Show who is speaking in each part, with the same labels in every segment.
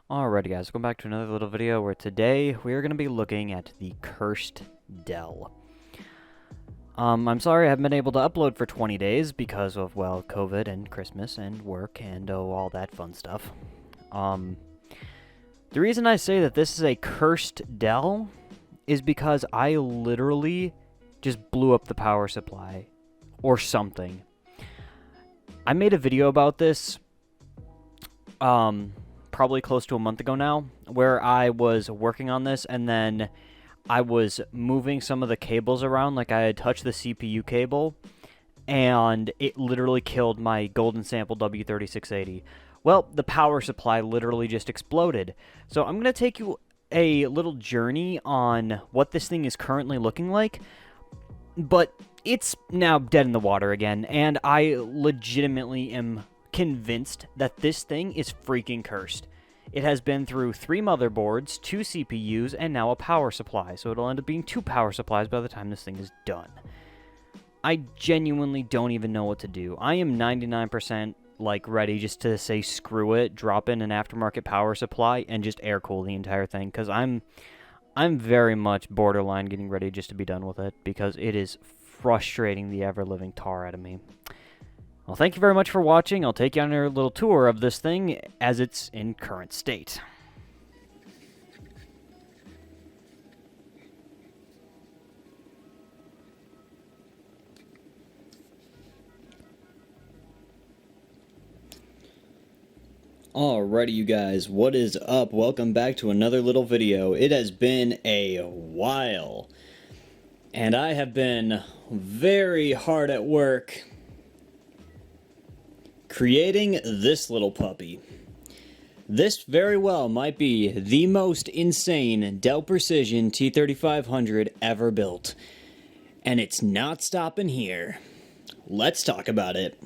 Speaker 1: Alrighty guys, welcome back to another little video where today we are going to be looking at the cursed Dell. I'm sorry I haven't been able to upload for 20 days because of, well, COVID and Christmas and work and all that fun stuff. The reason I say that this is a cursed Dell is because I literally just blew up the power supply or something. I made a video about this, probably close to a month ago now, where I was working on this and then I was moving some of the cables around, like I had touched the CPU cable, and it literally killed my golden sample W3680. Well, the power supply literally just exploded. So I'm going to take you a little journey on what this thing is currently looking like, but it's now dead in the water again, and I legitimately am convinced that this thing is freaking cursed. It has been through 3 motherboards, 2 CPUs, and now a power supply, so it'll end up being 2 power supplies by the time this thing is done. I genuinely don't even know what to do. I am 99% like ready just to say screw it, drop in an aftermarket power supply, and just air cool the entire thing, because I'm very much borderline getting ready just to be done with it, because it is frustrating the ever-living tar out of me. Well, thank you very much for watching. I'll take you on a little tour of this thing as it's in current state. Alrighty, you guys, what is up? Welcome back to another little video. It has been a while, and I have been very hard at work creating this little puppy. This very well might be the most insane Dell Precision T3500 ever built. And it's not stopping here. Let's talk about it.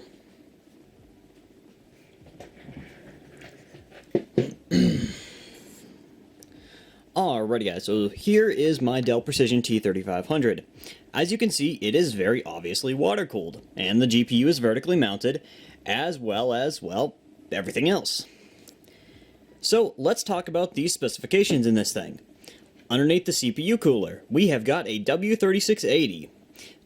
Speaker 1: Alrighty guys, so here is my Dell Precision T3500. As you can see, it is very obviously water-cooled, and the GPU is vertically mounted, as well as, well, everything else. So let's talk about these specifications in this thing. Underneath the CPU cooler, we have got a W3680,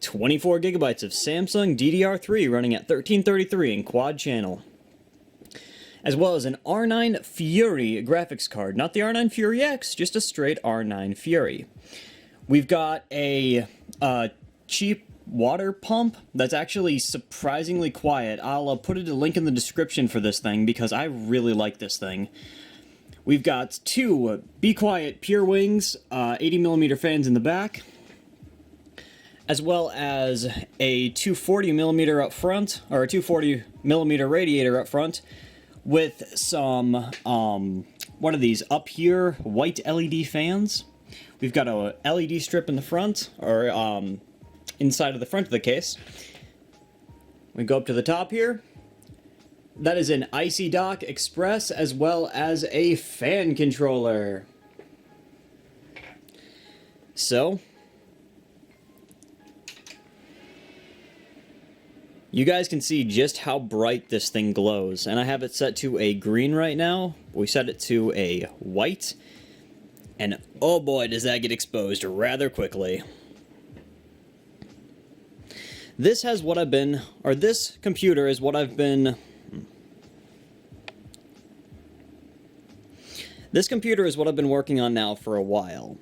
Speaker 1: 24 gigabytes of Samsung DDR3 running at 1333 in quad channel, as well as an R9 Fury graphics card. Not the R9 Fury X, just a straight R9 Fury. We've got a cheap water pump that's actually surprisingly quiet. I'll put a link in the description for this thing because I really like this thing. We've got 2 Be Quiet Pure Wings 80mm fans in the back, as well as a 240mm up front, or a 240mm radiator up front, with some, what are these, up here, white LED fans. We've got a LED strip in the front, or inside of the front of the case. We go up to the top here. That is an Icy Dock Express, as well as a fan controller. So, you guys can see just how bright this thing glows, and I have it set to a green right now. We set it to a white, and oh boy does that get exposed rather quickly. This has what I've been, or this computer is what I've been, this computer is what I've been working on now for a while.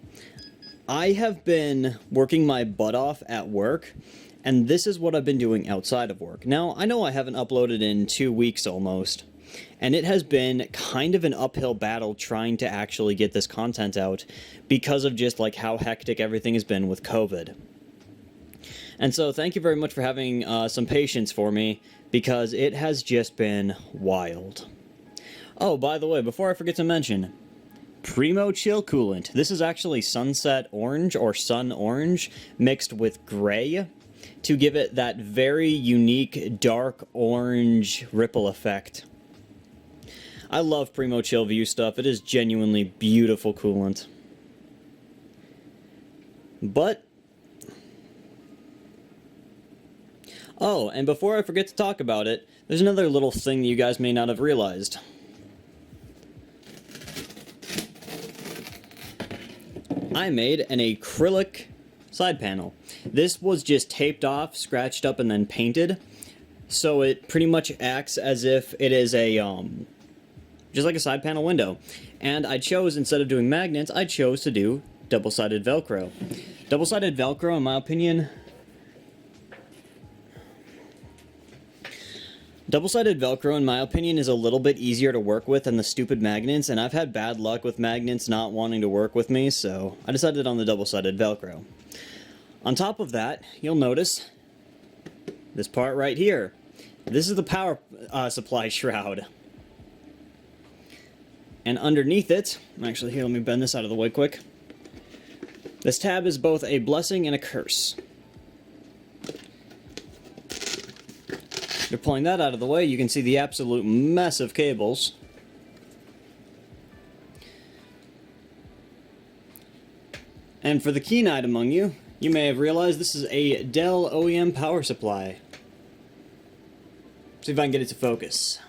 Speaker 1: I have been working my butt off at work, and this is what I've been doing outside of work. Now, I know I haven't uploaded in 2 weeks almost, and it has been kind of an uphill battle trying to actually get this content out because of just like how hectic everything has been with COVID. And so thank you very much for having some patience for me, because it has just been wild. Oh, by the way, before I forget to mention, Primo Chill Coolant. This is actually Sunset Orange, or Sun Orange, mixed with gray, to give it that very unique dark orange ripple effect. I love Primo Chill View stuff. It is genuinely beautiful coolant. But, oh, and before I forget to talk about it, there's another little thing that you guys may not have realized. I made an acrylic side panel. This was just taped off, scratched up, and then painted. So it pretty much acts as if it is a, just like a side panel window. And I chose, instead of doing magnets, I chose to do double-sided Velcro. Double-sided Velcro, in my opinion, is a little bit easier to work with than the stupid magnets, and I've had bad luck with magnets not wanting to work with me, so I decided on the double-sided Velcro. On top of that, you'll notice this part right here. This is the power supply shroud. And underneath it, actually here, let me bend this out of the way quick. This tab is both a blessing and a curse. After pulling that out of the way, you can see the absolute mess of cables. And for the keen-eyed among you, you may have realized this is a Dell OEM power supply. See if I can get it to focus.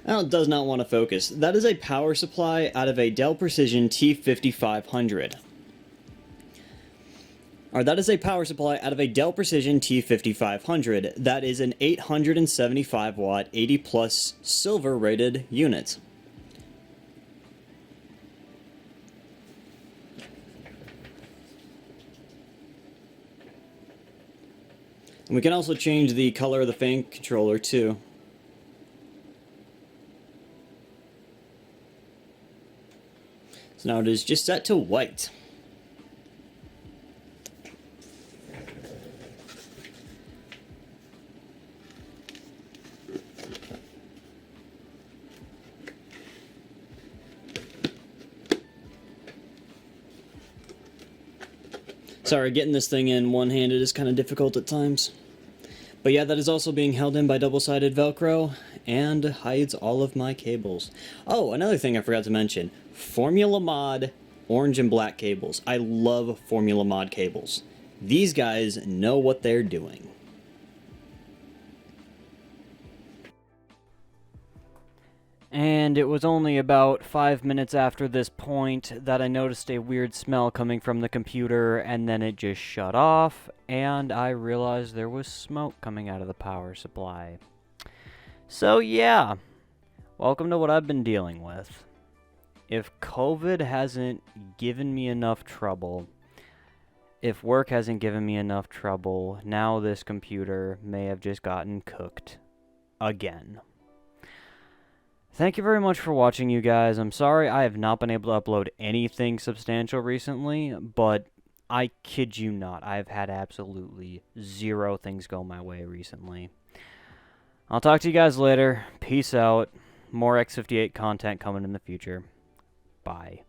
Speaker 1: Now it does not want to focus. That is a power supply out of a Dell Precision T3500. That is a power supply out of a Dell Precision T5500. That is an 875 watt, 80 plus silver rated unit. And we can also change the color of the fan controller too. So now it is just set to white. Sorry, getting this thing in one-handed is kind of difficult at times. But yeah, that is also being held in by double-sided Velcro and hides all of my cables. Oh, another thing I forgot to mention. Formula Mod orange and black cables. I love Formula Mod cables. These guys know what they're doing. And it was only about 5 minutes after this point that I noticed a weird smell coming from the computer, and then it just shut off, and I realized there was smoke coming out of the power supply. So yeah, welcome to what I've been dealing with. If COVID hasn't given me enough trouble, if work hasn't given me enough trouble, now this computer may have just gotten cooked again. Thank you very much for watching, you guys. I'm sorry I have not been able to upload anything substantial recently, but I kid you not, I've had absolutely zero things go my way recently. I'll talk to you guys later. Peace out. More X58 content coming in the future. Bye.